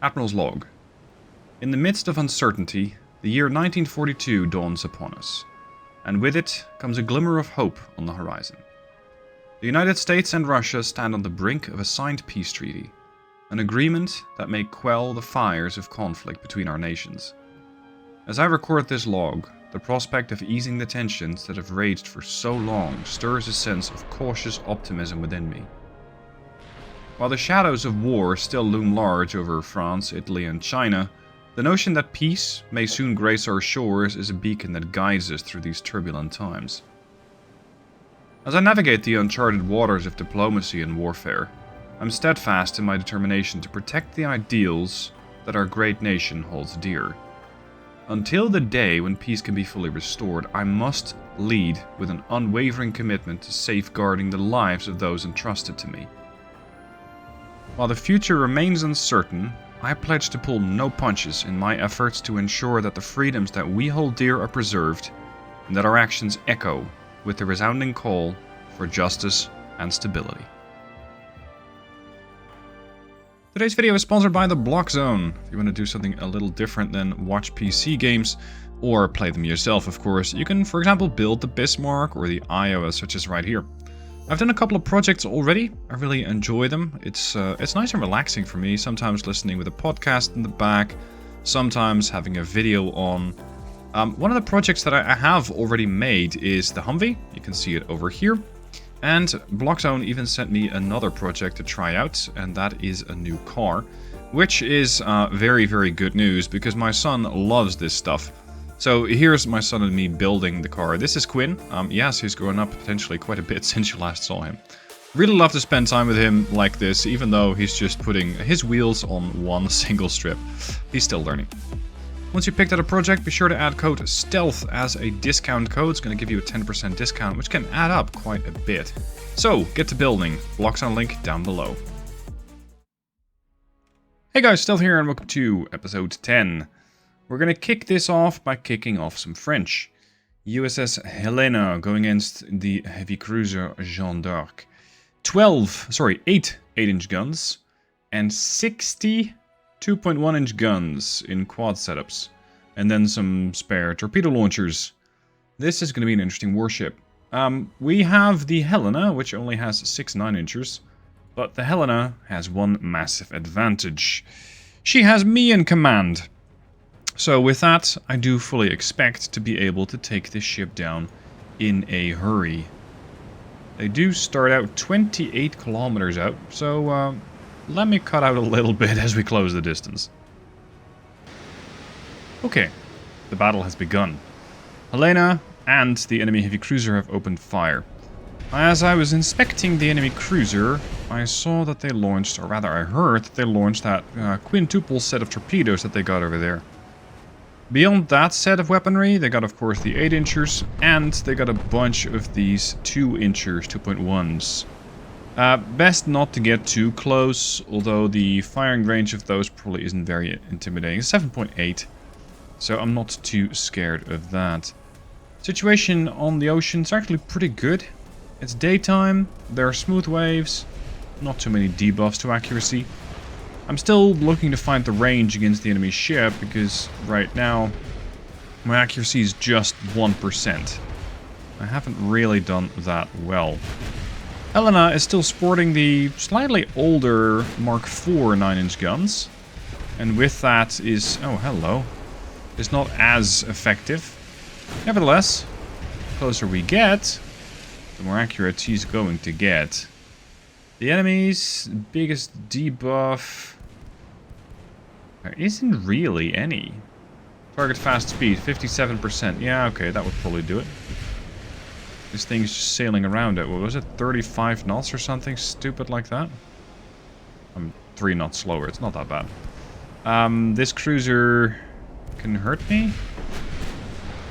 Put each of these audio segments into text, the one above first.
Admiral's Log. In the midst of uncertainty, the year 1942 dawns upon us, and with it comes a glimmer of hope on the horizon. The United States and Russia stand on the brink of a signed peace treaty, an agreement that may quell the fires of conflict between our nations. As I record this log, the prospect of easing the tensions that have raged for so long stirs a sense of cautious optimism within me. While the shadows of war still loom large over France, Italy, and China, the notion that peace may soon grace our shores is a beacon that guides us through these turbulent times. As I navigate the uncharted waters of diplomacy and warfare, I'm steadfast in my determination to protect the ideals that our great nation holds dear. Until the day when peace can be fully restored, I must lead with an unwavering commitment to safeguarding the lives of those entrusted to me. While the future remains uncertain, I pledge to pull no punches in my efforts to ensure that the freedoms that we hold dear are preserved, and that our actions echo with the resounding call for justice and stability. Today's video is sponsored by the Block Zone. If you want to do something a little different than watch PC games, or play them yourself of course, you can for example build the Bismarck or the Iowa, such as right here. I've done a couple of projects already. I really enjoy them. It's nice and relaxing for me, sometimes listening with a podcast in the back, sometimes having a video on. One of the projects that I have already made is the Humvee. You can see it over here. And Blockzone even sent me another project to try out, and that is a new car, which is very, very good news because my son loves this stuff. So here's my son and me building the car. This is Quinn. Yes, he's grown up potentially quite a bit since you last saw him. Really love to spend time with him like this, even though he's just putting his wheels on one single strip. He's still learning. Once you picked out a project, be sure to add code STEALTH as a discount code. It's going to give you a 10% discount, which can add up quite a bit. So, get to building. Blockzone link down below. Hey guys, Stealth here and welcome to episode 10. We're going to kick this off by kicking off some French. USS Helena going against the heavy cruiser Jeanne d'Arc. 8 8-inch guns and 60 2.1-inch guns in quad setups, and then some spare torpedo launchers. This is going to be an interesting warship. We have the Helena, which only has 6 9-inchers, but the Helena has one massive advantage. She has me in command. So with that, I do fully expect to be able to take this ship down in a hurry. They do start out 28 kilometers out, so let me cut out a little bit as we close the distance. Okay, the battle has begun. Helena and the enemy heavy cruiser have opened fire. As I was inspecting the enemy cruiser, I saw that they launched, or rather I heard that they launched that quintuple set of torpedoes that they got over there. Beyond that set of weaponry, they got of course the 8-inchers, and they got a bunch of these 2-inchers, 2.1s. Best not to get too close, although the firing range of those probably isn't very intimidating. 7.8, so I'm not too scared of that. Situation on the ocean is actually pretty good. It's daytime, there are smooth waves, not too many debuffs to accuracy. I'm still looking to find the range against the enemy ship, because right now my accuracy is just 1%. I haven't really done that well. Helena is still sporting the slightly older Mark IV 9-inch guns, and with that is, oh hello, is not as effective. Nevertheless, the closer we get, the more accurate she's going to get. The enemy's biggest debuff, there isn't really any. Target fast speed, 57%. Yeah, okay, that would probably do it. This thing's just sailing around at, what was it, 35 knots or something stupid like that? I'm 3 knots slower, it's not that bad. This cruiser can hurt me?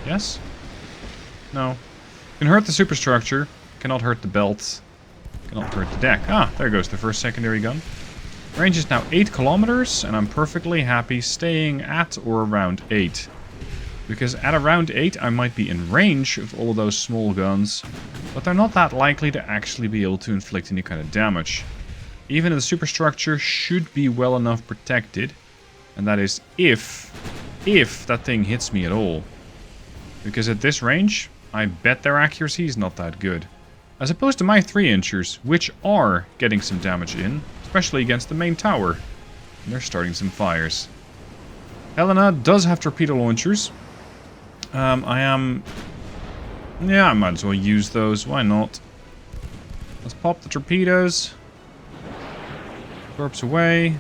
Yes? No. Can hurt the superstructure, cannot hurt the belt, cannot hurt the deck. Ah, there goes the first secondary gun. Range is now 8 kilometers, and I'm perfectly happy staying at or around 8. Because at around 8 I might be in range of all of those small guns, but they're not that likely to actually be able to inflict any kind of damage. Even the superstructure should be well enough protected, And that is if that thing hits me at all. Because at this range, I bet their accuracy is not that good. As opposed to my 3-inchers, which are getting some damage in, especially against the main tower. And they're starting some fires. Helena does have torpedo launchers. Yeah, I might as well use those. Why not? Let's pop the torpedoes. Torps away.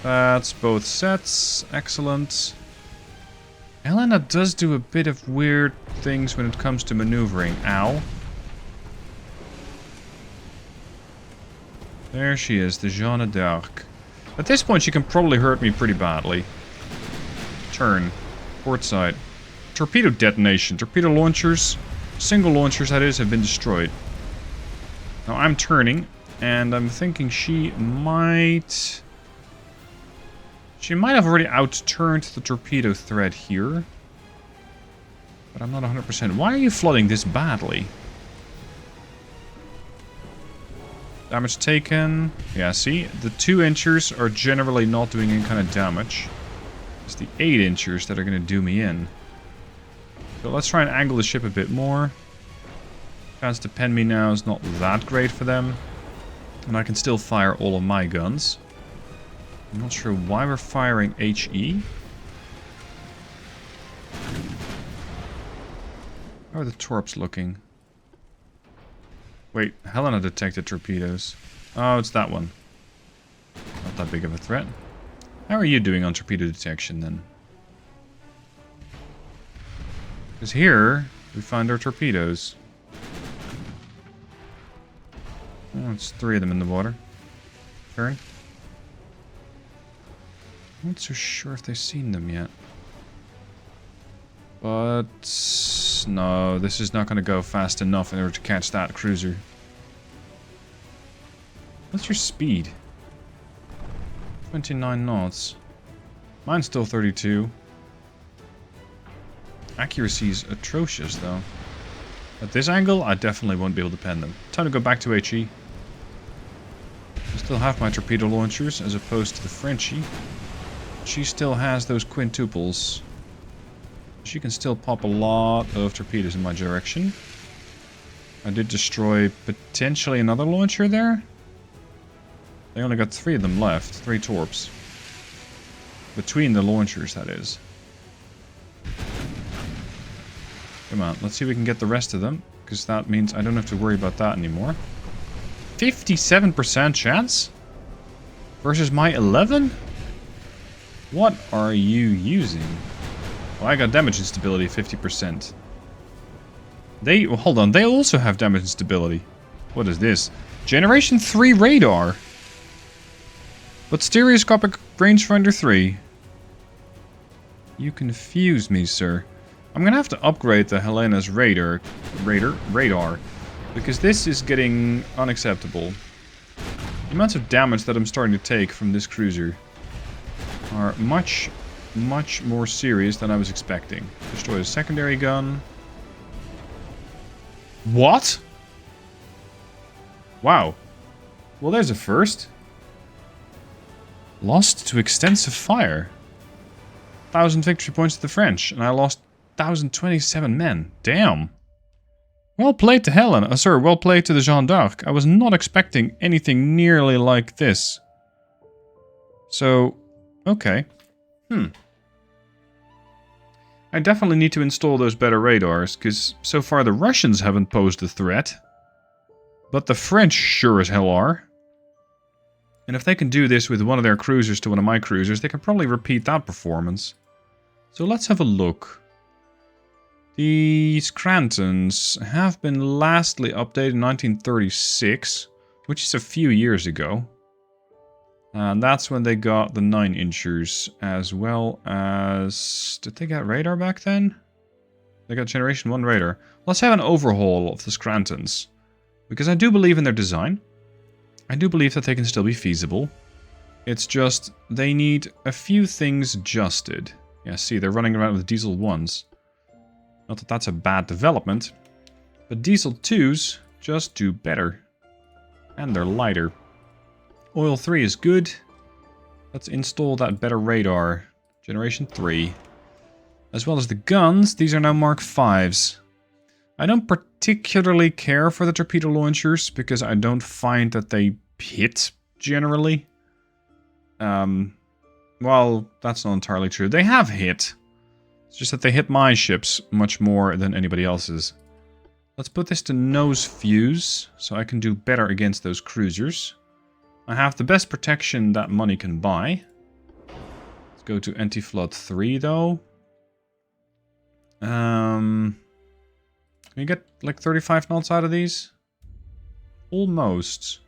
That's both sets. Excellent. Helena does do a bit of weird things when it comes to maneuvering. Ow. There she is, the Jeanne d'Arc. At this point, she can probably hurt me pretty badly. Turn. Port side. Torpedo detonation. Torpedo launchers, single launchers that is, have been destroyed. Now I'm turning, and I'm thinking she might... She might have already out-turned the torpedo thread here. But I'm not 100%. Why are you flooding this badly? Damage taken. Yeah, see? The 2-inchers are generally not doing any kind of damage. It's the 8-inchers that are going to do me in. So let's try and angle the ship a bit more. Chance to pen me now is not that great for them. And I can still fire all of my guns. I'm not sure why we're firing HE. How are the torps looking? Wait, Helena detected torpedoes. Oh, it's that one. Not that big of a threat. How are you doing on torpedo detection then? Because here, we find our torpedoes. Oh, it's 3 of them in the water. Turn. I'm not so sure if they've seen them yet. But... no, this is not going to go fast enough in order to catch that cruiser. What's your speed? 29 knots. Mine's still 32. Accuracy is atrocious, though. At this angle, I definitely won't be able to pen them. Time to go back to HE. I still have my torpedo launchers, as opposed to the Frenchie. She still has those quintuples. She can still pop a lot of torpedoes in my direction. I did destroy potentially another launcher there. They only got 3 of them left. 3 torps. Between the launchers, that is. Come on, let's see if we can get the rest of them. Because that means I don't have to worry about that anymore. 57% chance? Versus my 11? What are you using? Well, I got damage instability 50%. They... well, hold on, they also have damage instability. What is this? Generation 3 radar. But stereoscopic rangefinder 3. You confuse me, sir. I'm gonna have to upgrade the Helena's radar. Because this is getting unacceptable. The amounts of damage that I'm starting to take from this cruiser are much more serious than I was expecting. Destroy a secondary gun. What? Wow. Well, there's a first. Lost to extensive fire. 1,000 victory points to the French, and I lost 1,027 men. Damn. Well played to Helen. Sorry, well played to the Jeanne d'Arc. I was not expecting anything nearly like this. So, okay. I definitely need to install those better radars, because so far the Russians haven't posed a threat. But the French sure as hell are. And if they can do this with one of their cruisers to one of my cruisers, they can probably repeat that performance. So let's have a look. The Scrantons have been lastly updated in 1936, which is a few years ago. And that's when they got the 9-inchers, as well as... did they get radar back then? They got Generation 1 radar. Let's have an overhaul of the Scrantons. Because I do believe in their design. I do believe that they can still be feasible. It's just, they need a few things adjusted. Yeah, see, they're running around with Diesel 1s. Not that that's a bad development. But Diesel 2s just do better. And they're lighter. Oil 3 is good. Let's install that better radar. Generation 3. As well as the guns. These are now Mark 5s. I don't particularly care for the torpedo launchers because I don't find that they hit generally. Well, that's not entirely true. They have hit. It's just that they hit my ships much more than anybody else's. Let's put this to nose fuse so I can do better against those cruisers. I have the best protection that money can buy. Let's go to anti-flood 3 though. Can you get like 35 knots out of these? Almost.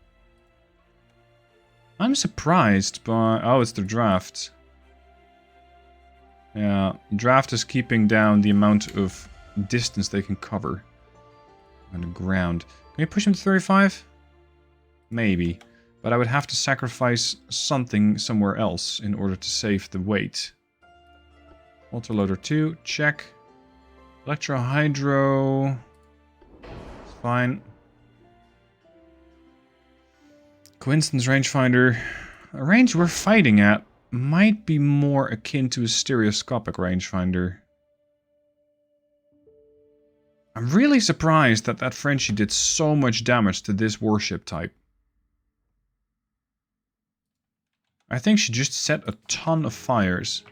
I'm surprised by... Oh, it's the draft. Yeah, draft is keeping down the amount of distance they can cover on the ground. Can you push him to 35? Maybe. But I would have to sacrifice something somewhere else in order to save the weight. Autoloader 2, check. Electrohydro... It's fine. Coincidence rangefinder. A range we're fighting at might be more akin to a stereoscopic rangefinder. I'm really surprised that that Frenchie did so much damage to this warship type. I think she just set a ton of fires.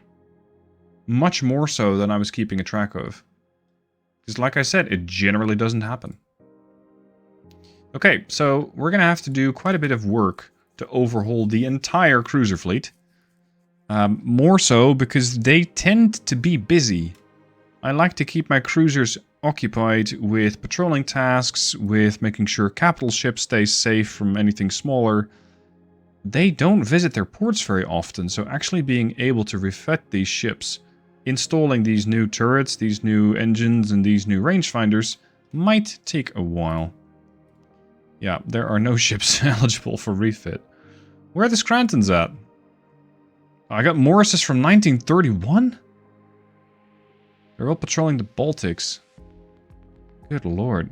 Much more so than I was keeping a track of. Because like I said, it generally doesn't happen. Okay, so we're going to have to do quite a bit of work to overhaul the entire cruiser fleet. More so because they tend to be busy. I like to keep my cruisers occupied with patrolling tasks, with making sure capital ships stay safe from anything smaller. They don't visit their ports very often, so actually being able to refit these ships, installing these new turrets, these new engines, and these new rangefinders might take a while. Yeah, there are no ships eligible for refit. Where are the Scrantons at? I got Morrises from 1931? They're all patrolling the Baltics. Good lord.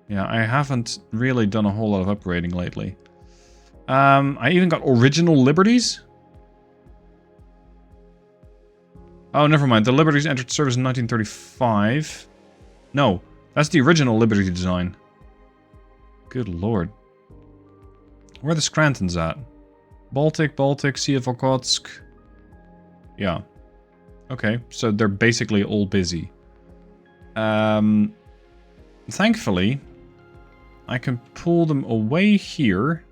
Yeah, I haven't really done a whole lot of upgrading lately. I even got original Liberties? Oh, never mind. The Liberties entered service in 1935. No, that's the original Liberty design. Good lord. Where are the Scrantons at? Baltic, Sea of Okhotsk. Yeah. Okay, so they're basically all busy. Thankfully, I can pull them away here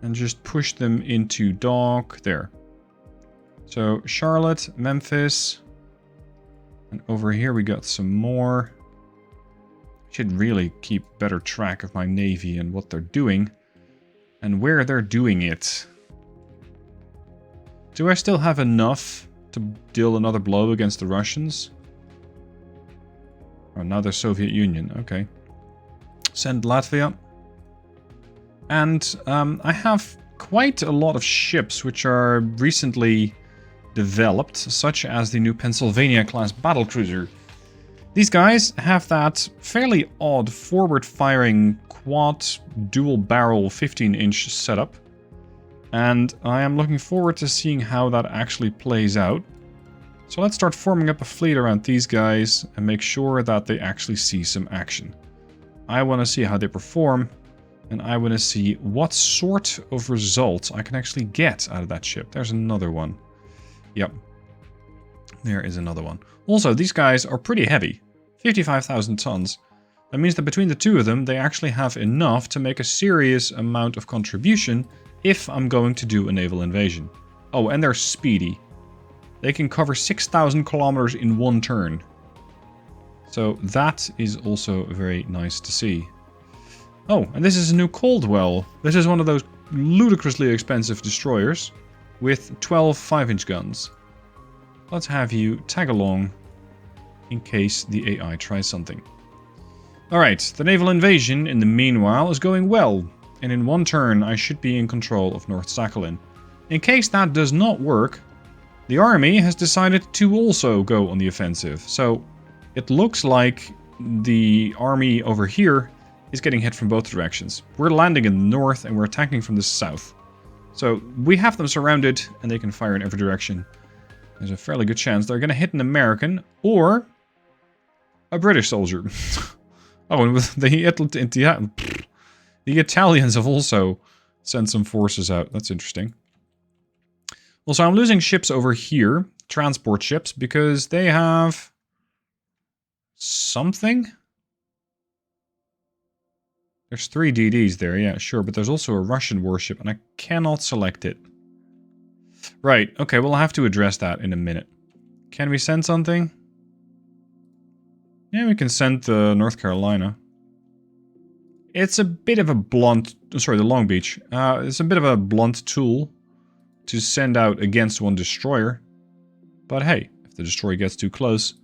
and just push them into dock there. So Charlotte, Memphis, and over here we got some more. Should really keep better track of my navy and what they're doing and where they're doing it. Do I still have enough to deal another blow against the Russians? Oh, now they're Soviet Union. Okay. Send Latvia. And I have quite a lot of ships which are recently developed, such as the new Pennsylvania-class battlecruiser. These guys have that fairly odd forward-firing quad dual-barrel 15-inch setup. And I am looking forward to seeing how that actually plays out. So let's start forming up a fleet around these guys and make sure that they actually see some action. I want to see how they perform, and I want to see what sort of results I can actually get out of that ship. There's another one. Yep. There is another one. Also, these guys are pretty heavy. 55,000 tons. That means that between the two of them, they actually have enough to make a serious amount of contribution if I'm going to do a naval invasion. Oh, and they're speedy. They can cover 6,000 kilometers in one turn. So that is also very nice to see. Oh, and this is a new Caldwell. This is one of those ludicrously expensive destroyers with 12 5-inch guns. Let's have you tag along in case the AI tries something. Alright, the naval invasion in the meanwhile is going well, and in one turn I should be in control of North Sakhalin. In case that does not work, the army has decided to also go on the offensive, so it looks like the army over here is getting hit from both directions. We're landing in the north and we're attacking from the south. So we have them surrounded, and they can fire in every direction. There's a fairly good chance they're going to hit an American or a British soldier. Oh, and with the Italians have also sent some forces out. That's interesting. Also, I'm losing ships over here, transport ships, because they have something. There's 3 DDs there, yeah, sure, but there's also a Russian warship, and I cannot select it. Right, okay, we'll have to address that in a minute. Can we send something? Yeah, we can send the North Carolina. It's a bit of a blunt... Sorry, the Long Beach. It's a bit of a blunt tool to send out against one destroyer. But hey, if the destroyer gets too close,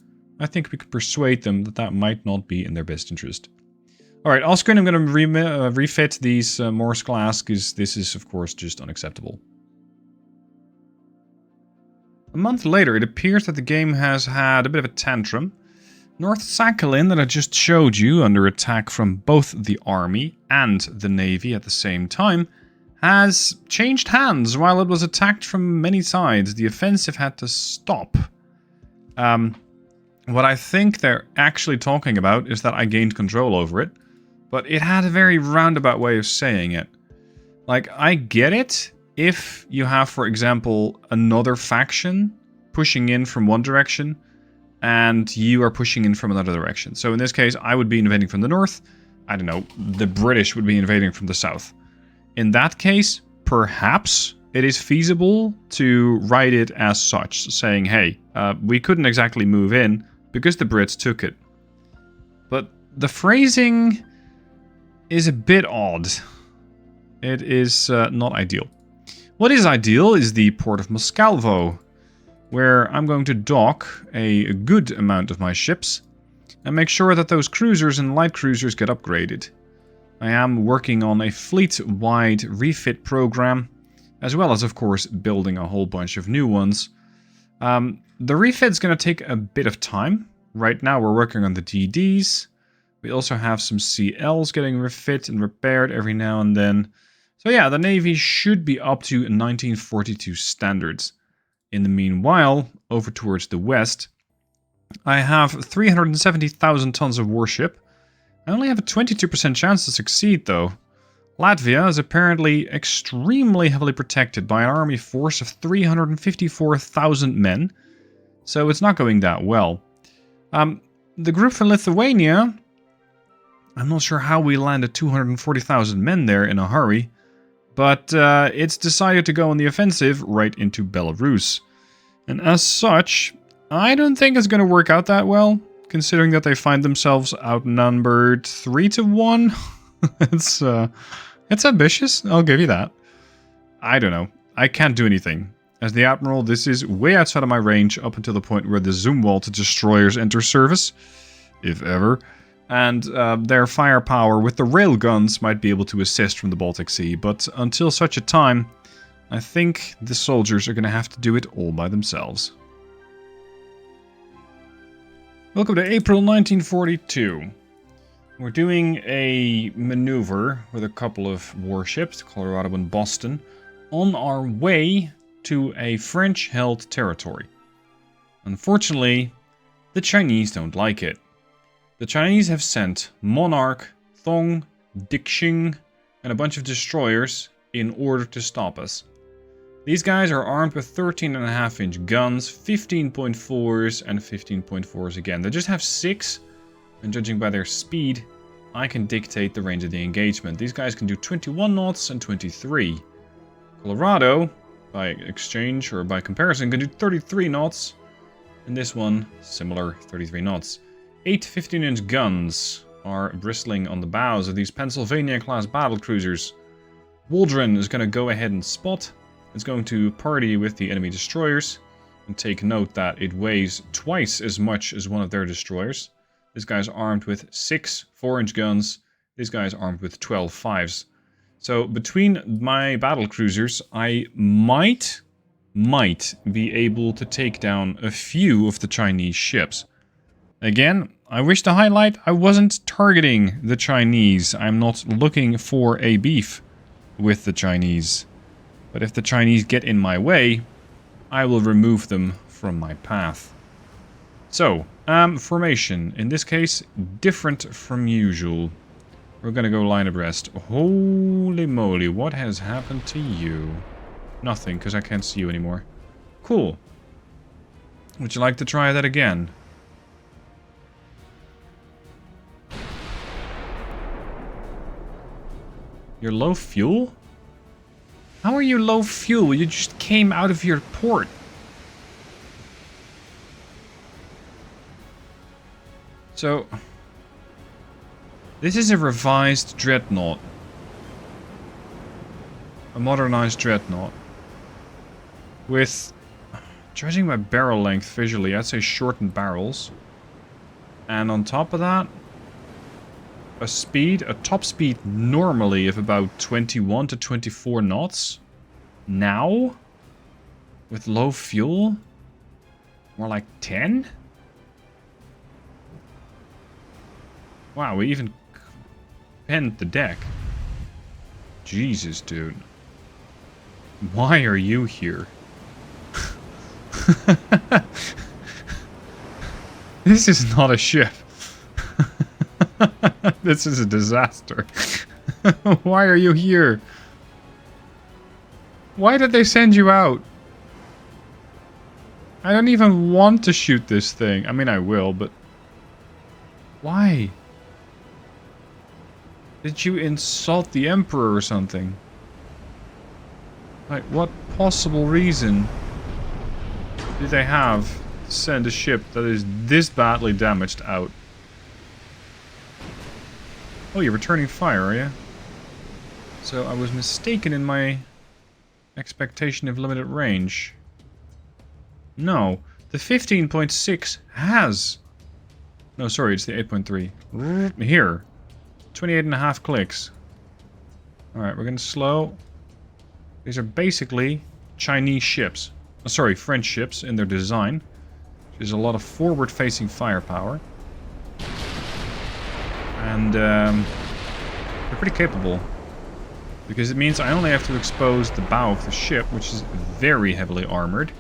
I think we could persuade them that that might not be in their best interest. Alright, off screen I'm going to refit these Morse class, because this is, of course, just unacceptable. A month later, it appears that the game has had a bit of a tantrum. North Sakhalin, that I just showed you, under attack from both the army and the navy at the same time, has changed hands while it was attacked from many sides. The offensive had to stop. What I think they're actually talking about is that I gained control over it, but it had a very roundabout way of saying it. Like, I get it if you have, for example, another faction pushing in from one direction, and you are pushing in from another direction. So in this case, I would be invading from the north. I don't know, the British would be invading from the south. In that case, perhaps it is feasible to write it as such, saying, hey, we couldn't exactly move in because the Brits took it. But the phrasing is a bit odd. It is not ideal. What is ideal is the port of Moscalvo, where I'm going to dock a good amount of my ships and make sure that those cruisers and light cruisers get upgraded. I am working on a fleet-wide refit program, as well as, of course, building a whole bunch of new ones. The refit's going to take a bit of time. Right now we're working on the DDs. We also have some CLs getting refit and repaired every now and then. So yeah, the Navy should be up to 1942 standards. In the meanwhile, over towards the west, I have 370,000 tons of warship. I only have a 22% chance to succeed, though. Latvia is apparently extremely heavily protected by an army force of 354,000 men, so it's not going that well. The group from Lithuania, I'm not sure how we landed 240,000 men there in a hurry, but it's decided to go on the offensive right into Belarus. And as such, I don't think it's going to work out that well, considering that they find themselves outnumbered 3-1. It's ambitious, I'll give you that. I don't know. I can't do anything. As the Admiral, this is way outside of my range up until the point where the Zumwalt destroyers enter service, if ever. And their firepower with the railguns might be able to assist from the Baltic Sea, but until such a time, I think the soldiers are going to have to do it all by themselves. Welcome to April 1942. We're doing a maneuver with a couple of warships, Colorado and Boston, on our way to a French-held territory. Unfortunately, the Chinese don't like it. The Chinese have sent Monarch, Thong, Dixing, and a bunch of destroyers in order to stop us. These guys are armed with 13.5-inch guns, 15.4s, and 15.4s again. They just have 6, and judging by their speed, I can dictate the range of the engagement. These guys can do 21 knots and 23. Colorado, by exchange or by comparison, can do 33 knots, and this one, similar, 33 knots. 8 15-inch guns are bristling on the bows of these Pennsylvania-class battlecruisers. Waldron is going to go ahead and spot. It's going to party with the enemy destroyers, and take note that it weighs twice as much as one of their destroyers. This guy's armed with 6 4-inch guns. This guy's armed with 12 5s. So between my battlecruisers, I might be able to take down a few of the Chinese ships. Again, I wish to highlight I wasn't targeting the Chinese. I'm not looking for a beef with the Chinese. But if the Chinese get in my way, I will remove them from my path. So, formation. In this case, different from usual. We're gonna go line abreast. Holy moly, what has happened to you? Nothing, because I can't see you anymore. Cool. Would you like to try that again? You're low fuel? How are you low fuel? You just came out of your port. So, this is a revised Dreadnought. A modernized Dreadnought. With, judging by barrel length visually, I'd say shortened barrels. And on top of that, a top speed normally of about 21 to 24 knots. Now, with low fuel, more like 10? Wow, we even penned the deck. Jesus, dude. Why are you here? This is not a ship. This is a disaster. Why are you here? Why did they send you out? I don't even want to shoot this thing. I mean, I will, but... Why? Did you insult the Emperor or something? Like, what possible reason do they have to send a ship that is this badly damaged out? Oh, you're returning fire, are you? So I was mistaken in my expectation of limited range. No, the 15.6 has... No, sorry, it's the 8.3. Here. 28.5 clicks. Alright, we're gonna slow. These are basically Chinese ships. Oh, sorry, French ships in their design. There's a lot of forward-facing firepower. And they're pretty capable. Because it means I only have to expose the bow of the ship, which is very heavily armored.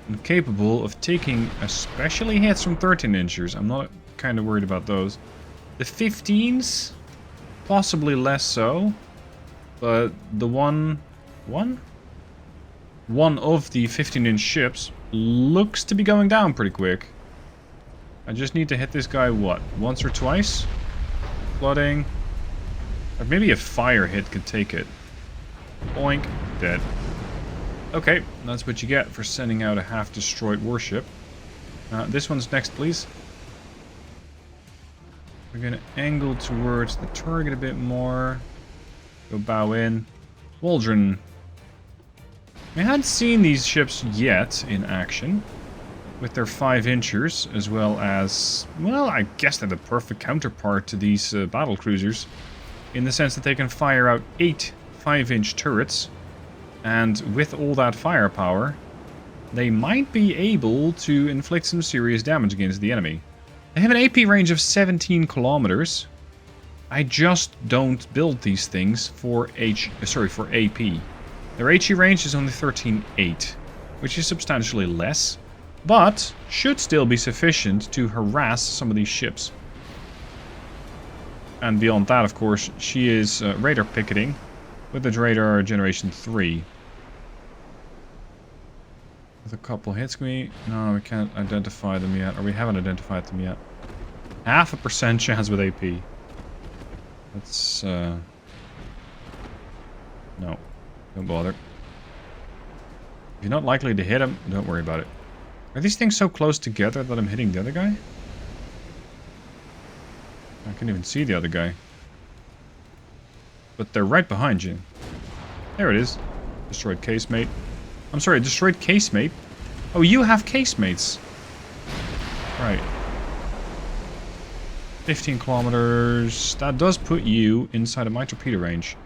And capable of taking especially hits from 13 inchers. I'm not kind of worried about those. The 15s, possibly less so. But the one of the 15-inch ships looks to be going down pretty quick. I just need to hit this guy, what, once or twice? Flooding. Or maybe a fire hit could take it. Boink. Dead. Okay, that's what you get for sending out a half-destroyed warship. This one's next, please. We're going to angle towards the target a bit more. Go bow in. Waldron. I hadn't seen these ships yet in action. With their 5-inchers, as well as... Well, I guess they're the perfect counterpart to these battle cruisers. In the sense that they can fire out 8 5-inch turrets. And with all that firepower, they might be able to inflict some serious damage against the enemy. They have an AP range of 17 kilometers. I just don't build these things for AP. Their HE range is only 13.8, which is substantially less, but should still be sufficient to harass some of these ships. And beyond that, of course, she is radar picketing with the radar generation 3. With a couple hits, no, we can't identify them yet, or we haven't identified them yet. 0.5% chance with AP. That's, no, don't bother. If you're not likely to hit him, don't worry about it. Are these things so close together that I'm hitting the other guy? I can't even see the other guy. But they're right behind you. There it is. Destroyed casemate. I'm sorry, destroyed casemate? Oh, you have casemates. Right. 15 kilometers. That does put you inside of my torpedo range.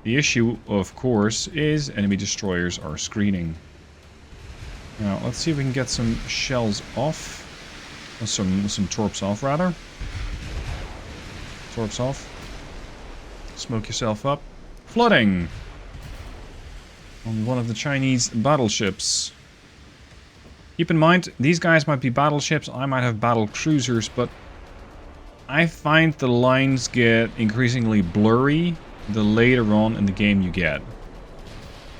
The issue, of course, is enemy destroyers are screening. Now, let's see if we can get some shells off. Or some torps off, rather. Torps off. Smoke yourself up. Flooding! on one of the Chinese battleships. Keep in mind, these guys might be battleships, I might have battle cruisers, but I find the lines get increasingly blurry the later on in the game you get.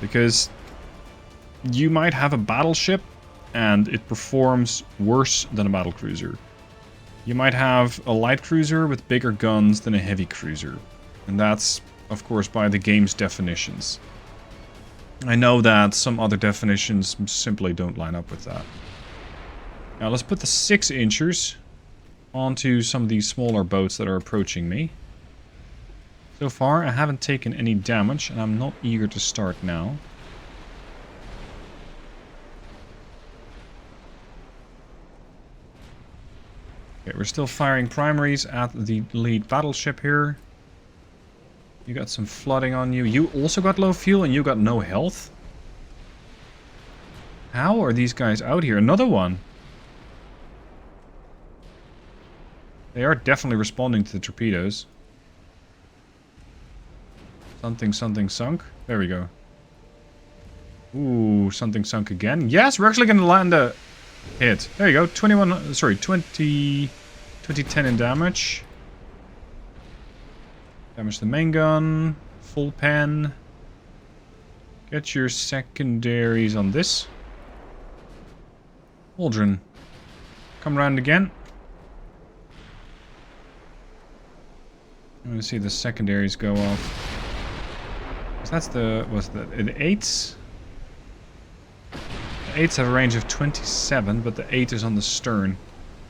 Because you might have a battleship and it performs worse than a battlecruiser. You might have a light cruiser with bigger guns than a heavy cruiser. And that's, of course, by the game's definitions. I know that some other definitions simply don't line up with that. Now let's put the 6-inchers onto some of these smaller boats that are approaching me. So far I haven't taken any damage and I'm not eager to start now. Okay, we're still firing primaries at the lead battleship here. You got some flooding on you. You also got low fuel and you got no health? How are these guys out here? Another one. They are definitely responding to the torpedoes. Something sunk. There we go. Ooh, something sunk again. Yes, we're actually going to land a hit. There you go. 2010 in damage. Damage the main gun. Full pen. Get your secondaries on this. Waldron. Come around again. I'm going to see the secondaries go off. That's the... what's that? The 8s? The 8s have a range of 27, but the 8 is on the stern.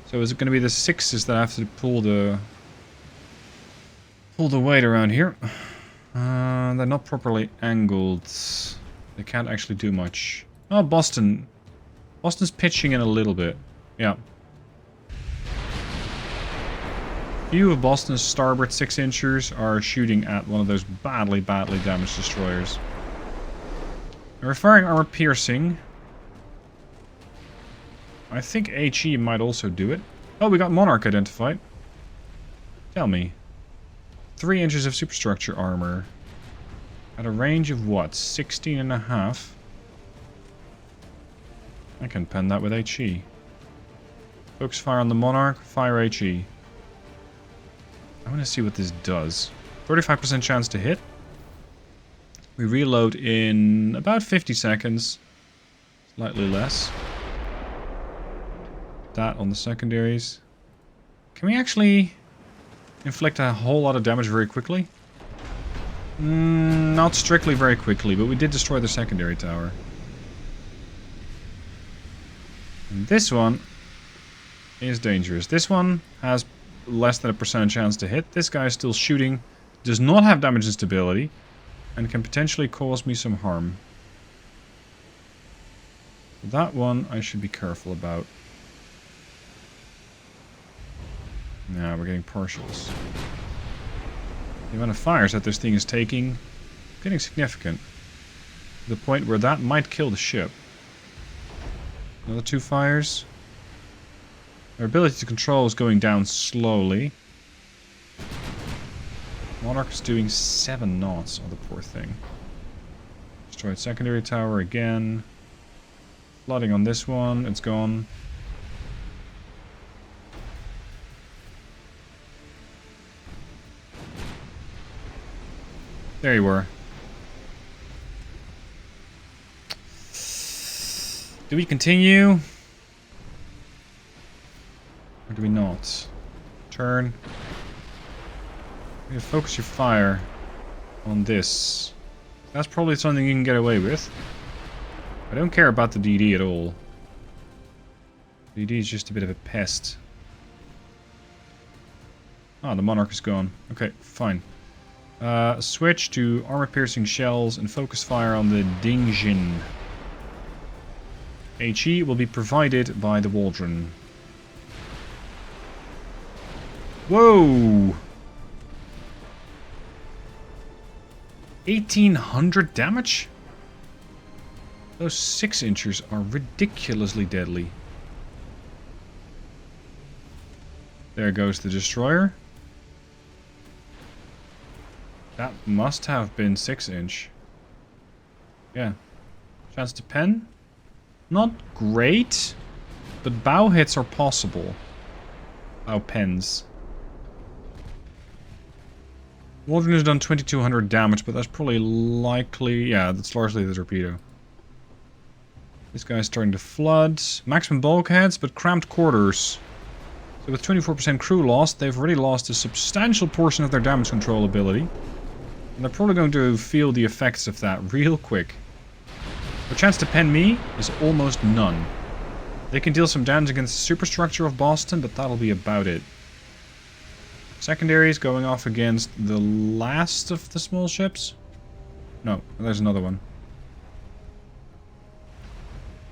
So is it going to be the 6s that have to pull the weight around here? They're not properly angled. They can't actually do much. Oh, Boston. Boston's pitching in a little bit. Yeah. Few of Boston's starboard 6-inchers are shooting at one of those badly damaged destroyers. We're firing armor piercing. I think HE might also do it. Oh, we got Monarch identified. Tell me. 3 inches of superstructure armor. At a range of what? 16.5. I can pen that with HE. Focus fire on the Monarch, fire HE. I want to see what this does. 35% chance to hit. We reload in about 50 seconds. Slightly less. That on the secondaries. Can we actually inflict a whole lot of damage very quickly? Not strictly very quickly, but we did destroy the secondary tower. And this one is dangerous. This one has less than a % chance to hit. This guy is still shooting, does not have damage and stability, and can potentially cause me some harm. That one I should be careful about. Now we're getting partials. The amount of fires that this thing is taking, getting significant. To the point where that might kill the ship. Another 2 fires. Our ability to control is going down slowly. Monarch is doing 7 knots on the poor thing. Destroyed secondary tower again. Flooding on this one, it's gone. There you were. Do we continue? Or do we not? Turn. You focus your fire on this. That's probably something you can get away with. I don't care about the DD at all. DD is just a bit of a pest. Ah, the Monarch is gone. Okay, fine. Switch to armor-piercing shells and focus fire on the Dingjin. HE will be provided by the Waldron. Whoa! 1800 damage? Those 6-inchers are ridiculously deadly. There goes the destroyer. That must have been 6-inch. Yeah. Chance to pen. Not great. But bow hits are possible. Bow pens. Waldron has done 2200 damage, but that's probably likely... Yeah, that's largely the torpedo. This guy's starting to flood. Maximum bulkheads, but cramped quarters. So with 24% crew lost, they've already lost a substantial portion of their damage control ability. And they're probably going to feel the effects of that real quick. Their chance to pen me is almost none. They can deal some damage against the superstructure of Boston, but that'll be about it. Secondaries going off against the last of the small ships. No, there's another one.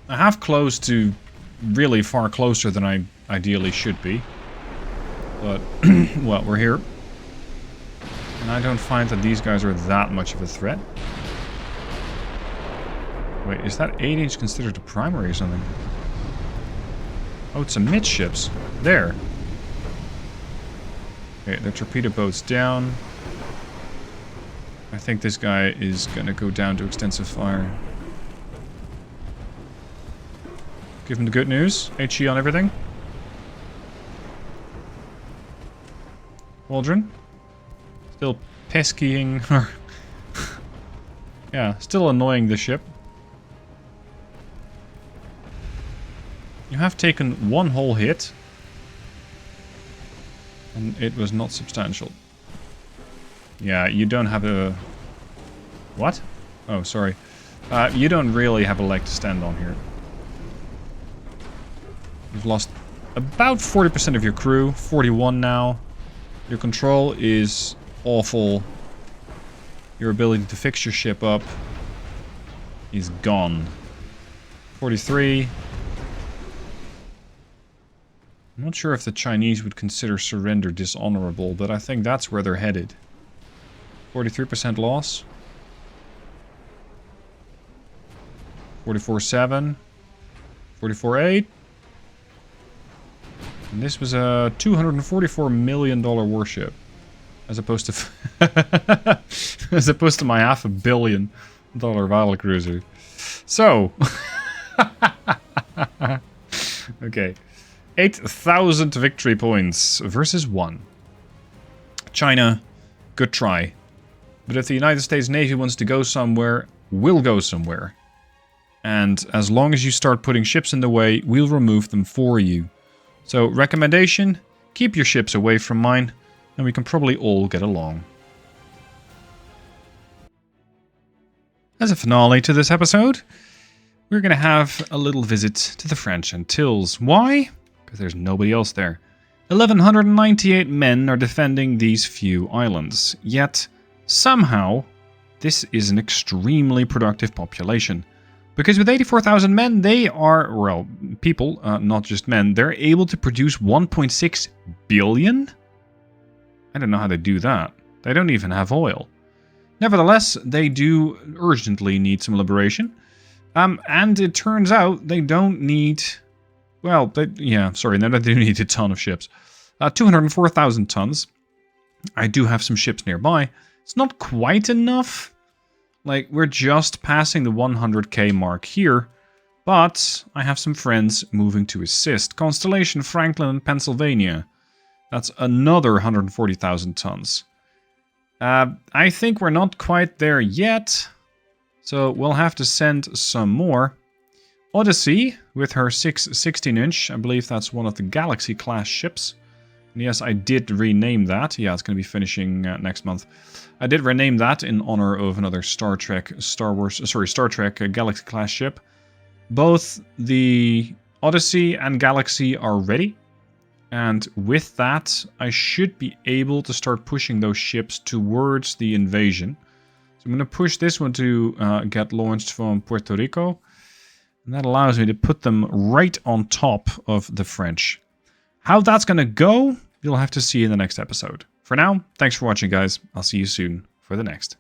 I have close to really far closer than I ideally should be. But, well, we're here. And I don't find that these guys are that much of a threat. Wait, is that 8-inch considered a primary or something? Oh, it's amidships. There. Okay, the torpedo boat's down. I think this guy is gonna go down to extensive fire. Give him the good news. HE on everything. Waldron. Still peskying. Yeah, still annoying the ship. You have taken one whole hit. And it was not substantial. Yeah, you don't have a... What? Oh, sorry. You don't really have a leg to stand on here. You've lost about 40% of your crew. 41 now. Your control is awful. Your ability to fix your ship up is gone. 43. I'm not sure if the Chinese would consider surrender dishonorable, but I think that's where they're headed. 43% loss. 44.7. 44.8. And this was a $244 million warship. As opposed to... as opposed to my $500 million Viale cruiser. So... okay. 8,000 victory points versus 1. China, good try. But if the United States Navy wants to go somewhere, we'll go somewhere. And as long as you start putting ships in the way, we'll remove them for you. So, recommendation, keep your ships away from mine, and we can probably all get along. As a finale to this episode, we're going to have a little visit to the French Antilles. Why? Because there's nobody else there. 1,198 men are defending these few islands. Yet, somehow, this is an extremely productive population. Because with 84,000 men, they are, well, people, not just men, they're able to produce 1.6 billion? I don't know how they do that. They don't even have oil. Nevertheless, they do urgently need some liberation. And it turns out they don't need... Well, they do need a ton of ships. 204,000 tons. I do have some ships nearby. It's not quite enough. Like, we're just passing the 100k mark here. But I have some friends moving to assist. Constellation, Franklin, and Pennsylvania. That's another 140,000 tons. I think we're not quite there yet. So we'll have to send some more. Odyssey, with her 16-inch, I believe that's one of the Galaxy class ships. And yes, I did rename that. Yeah, it's going to be finishing next month. I did rename that in honor of another Star Trek Galaxy class ship. Both the Odyssey and Galaxy are ready. And with that, I should be able to start pushing those ships towards the invasion. So I'm going to push this one to get launched from Puerto Rico. And that allows me to put them right on top of the French. How that's going to go, you'll have to see in the next episode. For now, thanks for watching, guys. I'll see you soon for the next.